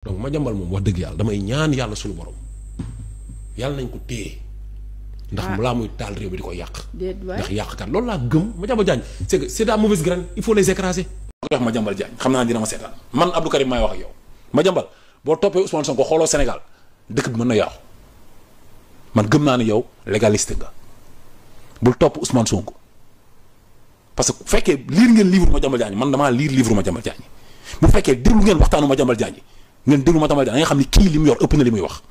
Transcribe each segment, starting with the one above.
donc Madiambal moom wax dëgg yàlla damay ñaan yàlla suñu borom yàlla nañ ko téye ndax balaa muy taal réew bi di ko yàq. ndax yàqkat loolu laa gëm Madiambal Diagne c'est que c'est de la mauvaise graine il faut les écraser. ko wax Madiambal Diagne xam naa dina ma seetaan man Abdou Karim maay wax ak yow Madiambal boo toppee Ousmane Sonko xooloo Sénégal dëkk bi mën na yàqu man gëm naa ne yow légaliste nga bul topp Ousmane Sonko parce que bu fekkee lire ngeen livre Madiambal Diagne man damaa lire livre Madiambal Diagne bu fekkee déglu ngeen waxtaanu Madiambal Diagne ngeen déglu Madiambal Diagne da nga xam ni kii li mu yor ëpp na li muy wax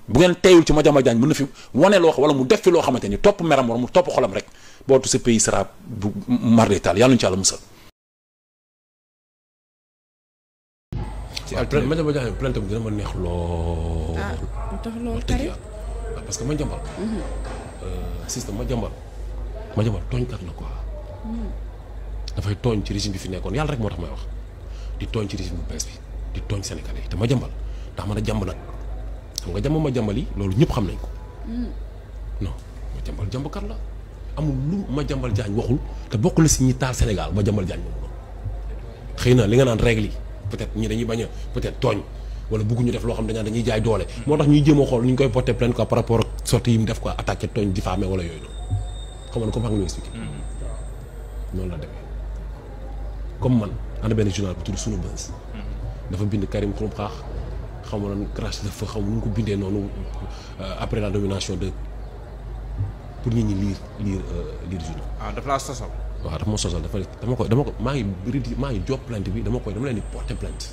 bu ngeen teeyul ci Madiambal Diagne mën na fi wane loo wala mu def fi loo xamante ni topp meram wala mu topp xolam rek bootu ce pays sera bu mardétal yàlla ñu ci yàlla musal. ci Madiambal Diagne plainte bi dina ma neex lool. tax loolu Karim parce que Madiambal. système Madiambal tooñkat la quoi. dafay tooñ ci régime bi fi nekkoon yàlla rek moo tax may wax di tooñ ci régime bu bees bi di tooñ Sénégalais yi te Madiambal ndax mën a jàmb nag xam nga jàmb Madiambal yi loolu ñëpp xam nañ ko. non Madiambal jàmbkat la amul lu Madiambal Diagne waxul te bokk na si ñi taal Sénégal Madiambal Diagne moom la xëy na li nga naan règle yi peut-être ñi dañuy bañ a peut-être tooñ wala bëgguñu def loo xam dañuy jaay doole. moo tax ñuy jéem a xool ni ñu koy porter plainte quoi par rapport ak sortie yi mu def quoi attaqué tooñ diffamé wala yooyu noonu xam nga comme xam nga expliqué. noonu la demee comme man ana benn journal bu tudd Sunu Buzz dafa bind Karim Xrum Xax xam nga crash dafa xam nu ko bindee noonu après la domination de pour nit ñi lire journal. dafa laa sosal. waaw dafa ma sosal dama ko maa ngi job plainte bi dama leen di porter plainte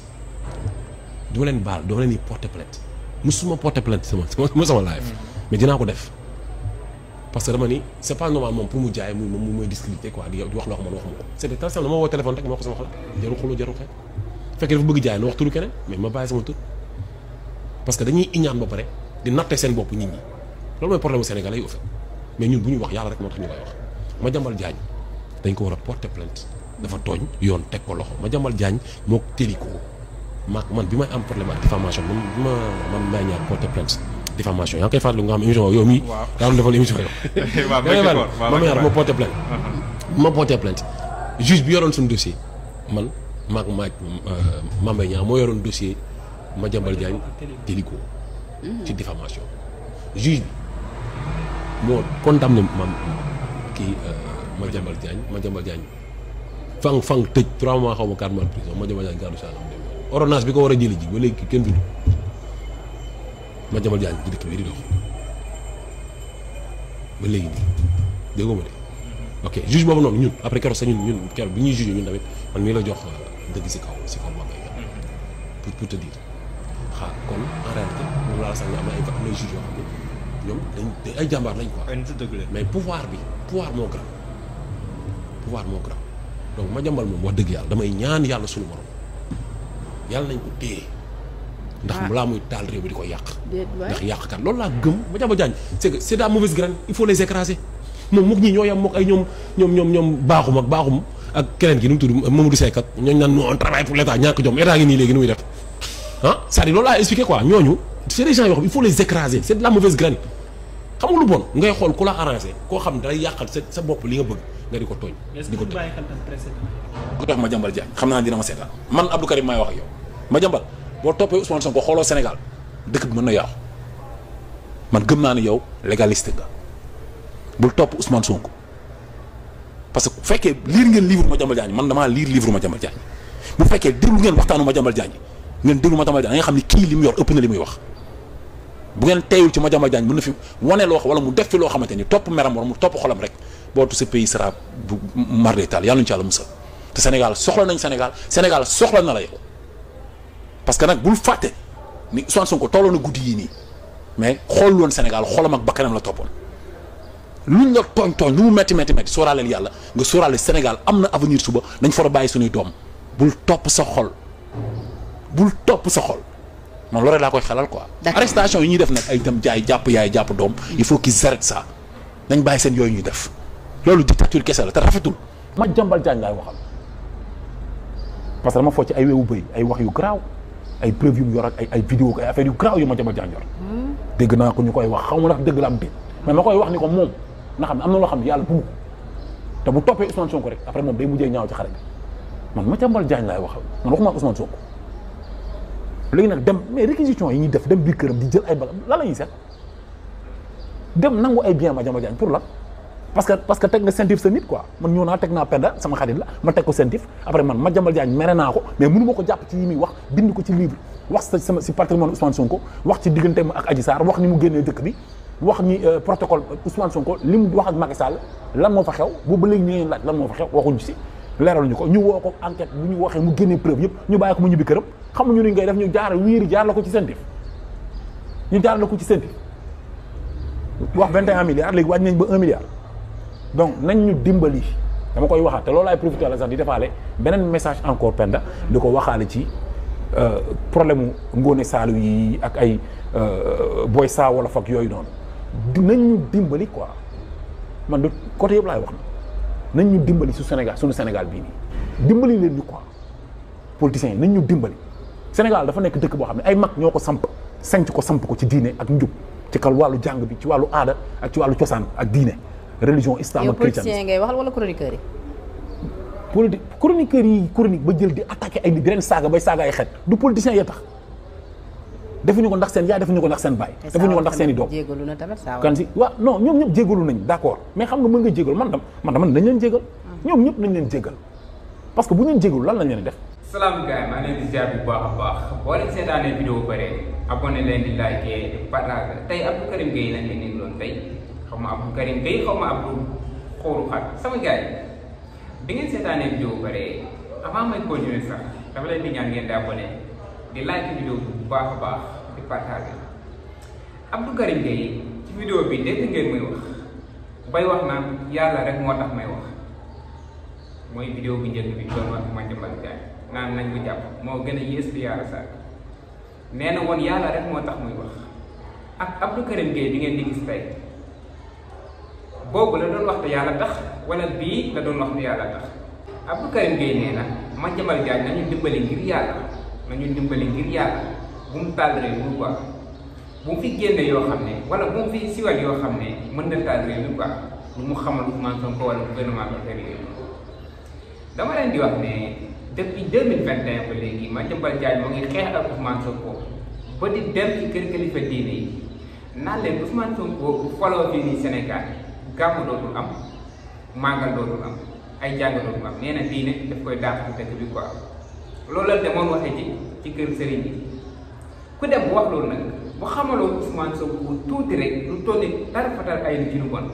dama leen baal dama leen di porter plainte musuma porter plainte sama live mais dinaa ko def. parce que dama ni c'est pas normal moom pour mu jaay muy discrédité quoi di wax loo xam ne waxuma ko c'est très simple dama woo téléphone rek ma wax ko sama xalaat jarul xuloo jarul xeex fekkee dafa bëgg jaay na wax turu keneen mais ma bàyyi sama tur parce que dañuy iñaan ba pare di natte seen bopp nit ñi loolu mooy problème Sénégalais yi au fait mais ñun bu ñuy wax yàlla rek moo tax ñu koy wax Madiambal Diagne dañ ko war a porter plainte dafa tooñ yoon teg ko loxo Madiambal Diagne moo téliko man bi may am problème ak diffamation man may ñaar porter plainte diffamation yaa ngi koy fàttali nga xam émission yow mii. waaw yaa ngi defal émission yow. ma ñaar ma porté plainte. ma porté plainte juge bi yoroon suñu dossier man maag Mame Niang moo yoroon dossier Madiambal Diagne téliko ci diffamation juge bi moo condamné Madiambal Diagne fang tëj 3 mois xaw ma 4 mois de prison Madiambal Diagne gardu saa dem ordonnance bi ko war a jëli ji ba léegi kenn bindu Madiambal Diagne ci dëkk bi di dox ba léegi nii déggoo ma de ok juge boobu noonu ñun après keroog sax ñun keroog bi ñuy juge ñun tamit man mii la jox dëgg si kaw Mame Niang pour te dire kon en réalité moom laa la sax nga am na ay juge yoo xam ne ñoom dañ ay jàmbaar lañ quoi mais pouvoir moo grave donc Madiambal moom wax dëgg yàlla damay ñaan yàlla suñu borom yàlla nañ ko téye ndax balaa muy taal réew bi di ko yàq. ndax yàqkat loolu laa gëm Madiambal Diagne c'est que c'est de la mauvaise graine il faut les écraser moom mook ñi ñoo yam mook ay ñoom baaxum ak keneen gi nu mu tudd Mamadou Seck ak ñooñu naan on travaille pour l'état ñàkk jom état ngi nii léegi nu muy def c'est-à-dire loolu laa expliqué quoi ñooñu c'est des gens yoo xam il faut les écraser c'est de la mauvaise graine xam nga lu bon ngay xool ku la arrangé koo xam ne day yàqal sa bopp li nga bëgg nga di ko tooñ. di ko tooñ ko wax Madiambal Diagne xam naa dina ma seetaan man Abdou Karim maay wax ak yow Madiambal boo toppee Ousmane Sonko xooloo Sénégal dëkk bi mën na yàqu man gëm naa ne yow légaliste nga bul topp Ousmane Sonko parce que bu fekkee lire ngeen livre Madiambal Diagne man damaa lire livre Madiambal Diagne bu fekkee déglu ngeen waxtaanu Madiambal Diagne ngeen déglu Madiambal Diagne da nga xam ni kii li mu yor ëpp na li muy wax bu ngeen teeyul ci Madiambal Diagne mën na fi wane loo wala mu def fi loo xamante ni topp meram wala mu topp xolam rek bootu ce pays sera bu mardétal yàlla ñu ci yàlla musal te Sénégal soxla nañ Sénégal soxla na la yow. parce que nag bul fàtte ni Ousmane Sonko tolloo na guddi yii nii mais xool woon Sénégal xoolam ak bakkanam la toppoon luñ la tooñ lu mu métti sóoraaleel yàlla nga sóoraale Sénégal am na avenir suba dañ fa war a bàyyi suñuy doom bul topp sa xol man loolu rek laa koy xelal quoi. arrestation yi ñuy def nag ay itam jàpp yaay jàpp doom il faut qu'ils arrêtent ça nañ bàyyi seen yooyu ñuy def loolu dictature kese la te rafetul. Madiambal Diagne laay waxal parce que dama foo ci ay weewu bëy ay wax yu garaaw. ay preuve yu mu yor ak ay vidéo ay affaire yu garaaw yu Madiambal Diagne yor dégg naa ko ñu koy wax xaw ma ndax dëgg la am déet mais ma koy wax ni ko moom na xam ne am na loo xam ne yàlla bëgg te bu toppee Ousmane Sonko rek après moom day mujjee ñaaw ci xare bi man Madiambal Diagne laay waxal man waxuma Ousmane Sonko léegi nag dem mais réquisition yi ñuy def dem biir këram di jël ay bagam lan la ñuy seet dem nangu ay bien Madiambal Diagne pour lan parce que teg nga sentif sa nit quoi man ñëw naa teg naa Penda sama xarit la ma teg ko sentif après man Madiambal Diagne mere naa ko mais mënu ma ko jàpp ci yi muy wax bind ko ci livre wax sama si patrimoine Ousmane Sonko wax ci digganteem ak Adji Sarr wax ni mu génnee dëkk bi wax ni protocole Ousmane Sonko li mu wax ak Macky Sall lan moo fa xew boobu ba léegi ñu ngeen laaj lan moo fa xew waxuñu si leeraluñu ko ñu woo ko enquête bu ñu waxee mu génnee preuve yëpp ñu bàyyi ko mu ñibbi këram xamuñu ni ngay def ñu jaar wiiri jaar la ko ci sentif ñu jaar la ko ci sentif wax 21 milliards léegi wàññi nañ ba 1 milliard donc nañ ñu dimbali dama koy waxaat te loolu laay profité la sax di defaale beneen message encore Penda di ko waxaale ci problème mu Ngoné Saliou yi ak ay Boy Saa wala fak yooyu noonu nañ ñu dimbali quoi man de côté yëpp laay wax na nañ ñu dimbali su Sénégal suñu Sénégal bii nii dimbali leen ñu quoi politiciens yi nañ ñu dimbali Sénégal dafa nekk dëkk boo xam ne ay mag ñoo ko samp sanc ko samp ko ci diine ak njub ci kal wàllu jàng bi ci wàllu aada ak ci wàllu cosaan ak diine religion islam ak chrétien yow ngay waxal wala chroniqueur yi. chroniqueur yi chronique ba jël di attaqué ay nit di leen saaga bay saaga ay xeet du politicien ya tax defuñu ko ndax seen yaay defuñu ko ndax seen baay. defuñu ko ndax seen i doom jégalu na tamit saa kan si waaw non ñoom ñëpp jégalu nañ d'accord mais xam nga mën nga jégal man dama nañ leen jégal ñoom ñëpp nañ leen jégal parce que bu ñu leen jégalu lan lañ leen def. salaam gars yi maa ngi leen di ziar bu baax a baax boo leen seetaanee vidéo bu bëree abonné leen di like di partage tey Abdou Karim Gueye lañ leen di doon tey xaw ma Abdou Karim Gueye xaw ma Abdou Xóoru Xat sama gars yi bi ngeen seetaanee vidéo bu bëree avant may continuer sax dafa leen di ñaan ngeen di abonné di like vidéo bi bu baax a baax di partage Abdou Karim Gueye ci vidéo bi dégg ngeen muy wax bay wax naan yàlla rek moo tax may wax mooy vidéo bu njëkk bi doon wax Madiambal Diagne naan nañ ko jàpp moo gën a yées li yàlla sàkk nee na woon yàlla rek moo tax muy wax ak Abdou Karim Gueye bi ngeen di gis tey boobu la doon wax te yàlla tax wala bii la doon wax te yàlla tax Abdou Karim Gueye nee na Madiambal Diagne nañu dimbali ngir yàlla nañu dimbali ngir yàlla bu mu taal réew mi quoi bu mu fi génne yoo xam ne wala bu mu fi siwal yoo xam ne mën na taal réew mi quoi lu mu xamal Ousmane Sonko wala gouvernement bi affaire yooyu dama leen di wax ne depuis 2021 ba léegi Madiambal Diagne moo ngi xeex ak Ousmane Sonko ba di dem ci kër kilifa diine yi naan leen Ousmane Sonko bu faloo fii nii Sénégal gàmmu dootul am màggal dootul am ay jàng dootul am nee na diine daf koy dàq ci dëkk bi quoi loolu la demoon waxee ci kër sëriñ bi ku dem bu wax loolu nag bu xamaloo Ousmane Sonko tuuti rek lu toll ni dara fatal ay nit ci lu bon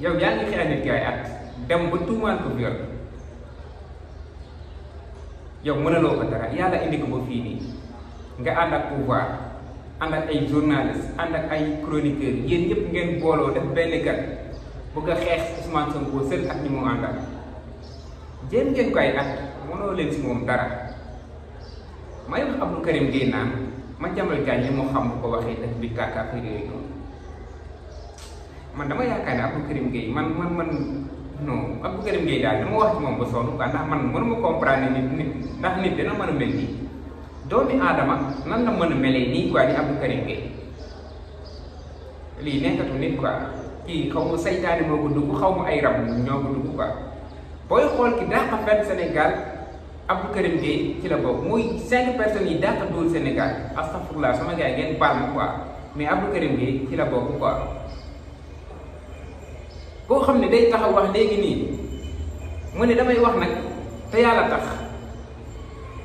yow yaa ngi xeex nit ki ay at dem ba tuumaal ko viol yow mënaloo ko dara yàlla indi ko ba fii nii nga ànd ak pouvoir ànd ak ay journaliste ànd ak ay chroniqueurs yéen ñëpp ngeen booloo def benn gat bëgg a xeex Ousmane Sonko seul ak ñi mu àndal jéem ngeen ko ay at mënoo leen si moom dara may wax Abdou Karim Gueye naan Madiambal Diagne li mu xam bu ko waxee def bi kàkkaaf yooyu noonu man dama yaakaar ne Abdou Karim Gueye man non Abdou Karim Gueye daal dama wax ci moom ba sonn quoi ndax man mënuma comprendre nit ndax nit dina mën a mel nii doomi aadama nan la mën a melee nii quoi di Abdou Karim Gueye lii nekkatu nit quoi kii xaw ma saytaane moo ko dugg xaw ma ay rab ñoo ko dugg quoi booy xool ki dàq fen Sénégal Abdou Karim Gueye ci la bokk muy 5 personnes yi dàq dóor Sénégal astafurlah sama gars yi ngeen baal ma quoi mais Abdou Karim Gueye ci la bokk quoi koo xam ne day taxaw wax léegi nii mu ne damay wax nag te yàlla tax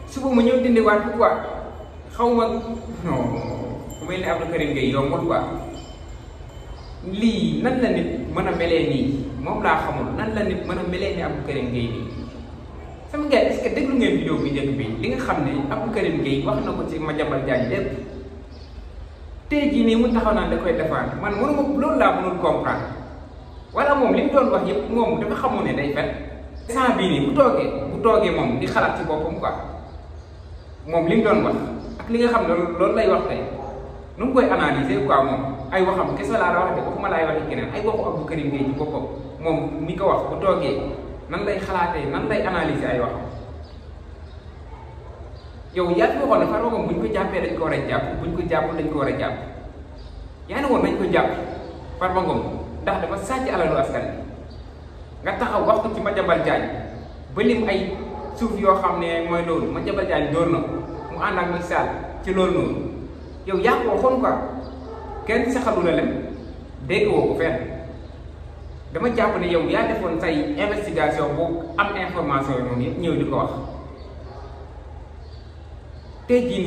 suba mu ñëw dindiwaat ko quoi xaw ma non ku mel ne Abdou Karim Gueye yombul quoi lii nan la nit mën a melee nii moom laa xamul nan la nit mën a melee ni Abdou Karim Gueye nii sama gars est-ce que déglu ngeen vidéo bi njëkk bi li nga xam ne Abdou Karim Gueye wax na ko ci Madiambal Diagne lépp tey jii nii mu taxaw naan da koy defaan man mënuma loolu laa mënul comprendre wala moom li mu doon wax yëpp moom dafa xamoon ne day fen sant bii nii bu toogee moom di xalaat ci boppam quoi moom li mu doon wax ak li nga xam ne loolu lay wax tey nu mu koy analyser quoi moom ay waxam kese laa la wax de waxuma laay waxi keneen ay waxu Abdou Karim Gueye ci boppam moom mi ko wax bu toogee nan lay xalaatee nan lay analyser ay waxam yow yaa fi waxoon ne Farba Ngom bu ñu ko jàppee dañ ko war a jàpp bu ñu ko jàpp dañ ko war a jàpp yaa ne woon nañ ko jàpp Farba Ngom ndax dafa sàcc alalu askan bi nga taxaw wax ko ci Madiambal Diagne ba lim ay suuf yoo xam ne mooy loolu Madiambal Diagne door na mu ànd ak Macky Sall ci loolu noonu yow yaa ko waxoon quoi kenn saxalu la lem dégg woo ko fenn dama jàpp ne yow yaa defoon say investigation boo am information yi noonu yëpp ñëw di ko wax tey jii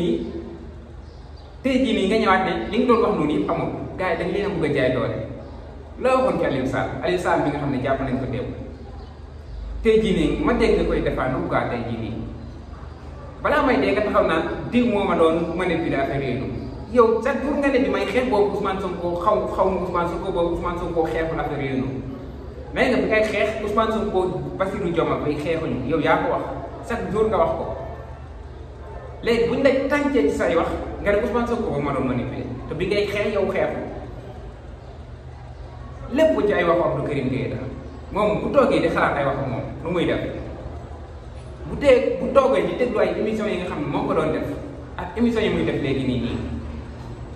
nii nga ñëwaat ne li nga doon wax noonu yëpp amul gars yi dañ leen a bëgg a jaay doole loo waxoon ci Aliou Sall bi nga xam ne jàpp nañ ko démb tey jii nii ma dégg nga koy défendre quoi tey jii nii balaa may dee nga taxaw naan diw moo ma doon manipulé affaire yooyu yow chaque jour nga ne bi may xeex boobu Ousmane Sonko xaw ma Ousmane Sonko boobu Ousmane Sonko xeexul affaire yooyu noonu mais nga bi ngay xeex Ousmane Sonko Bassirou Diomaye Faye xeexuñu yow yaa ko wax chaque jour nga wax ko léegi buñ la tàncee ci say wax nga ne Ousmane Sonko boobu ma doon manipulé te bi ngay xeex yow xeexu lépp ci ay waxu Abdou Karim Gueye la moom bu toogee di xalaat ay waxu moom lu muy def bu toogee di déglu ay émissions yi nga xam ne moo ko doon def ak émissions yi muy def léegi nii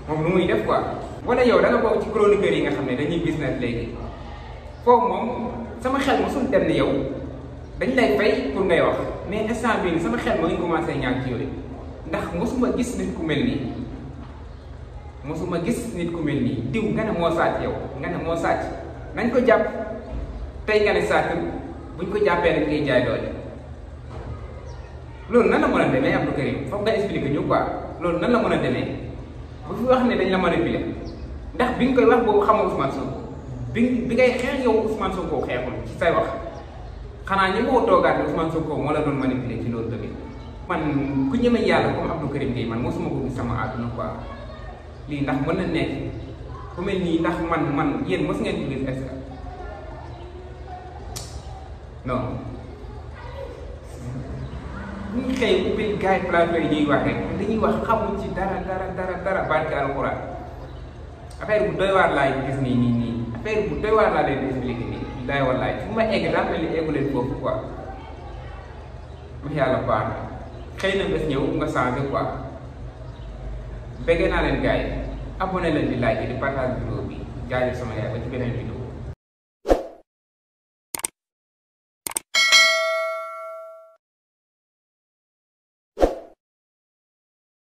moom lu muy def quoi wala yow da nga bokk ci chroniqueurs yi nga xam ne dañuy business léegi foofu moom sama xel mosul dem ne yow dañ lay fay pour ngay wax mais instant bii sama xel moo ngi commencé ñaar ci yooyu ndax mosuma gis nit ku mel nii diw nga ne moo sàcc yow nga ne moo sàcc nañ ko jàpp tey nga ne sàcc buñ ko jàppee rek ngay jaay doole loolu nan la mën a demee Abdou Karim foog nga expliquer ñu quoi loolu nan la mën a demee bu fi wax ne dañ la manipuler ndax bi nga koy wax boobu xamoo Ousmane Sonko bi ngay xeex yow Ousmane Sonko xeexul ci say wax xanaa ñi moo toogaat ne Ousmane Sonko moo la doon manipuler ci loolu tamit man ku ñeme yàlla comme Abdou Karim Gueye man mosuma ko gis sama àdduna quoi lii ndax mën na nekk ku mel nii ndax man yéen mos ngeen ko gis est-ce que non ñu xëy ubbi gars yi plateau yi ñuy wax rek dañuy wax xamuñ ci dara barke alxuraan affaire bu doy waar laay gis nii affaire bu doy waar laa leen di expliqué nii billaay wallaay fu ma egg daa mel ni eggu leen foofu quoi mu yàlla baax na xëy na bés ñëw nga changé quoi bëggee naa leen gars yi abonné leen di like di partage vidéo bi jaajëf sama yaay ba ci beneen vidéo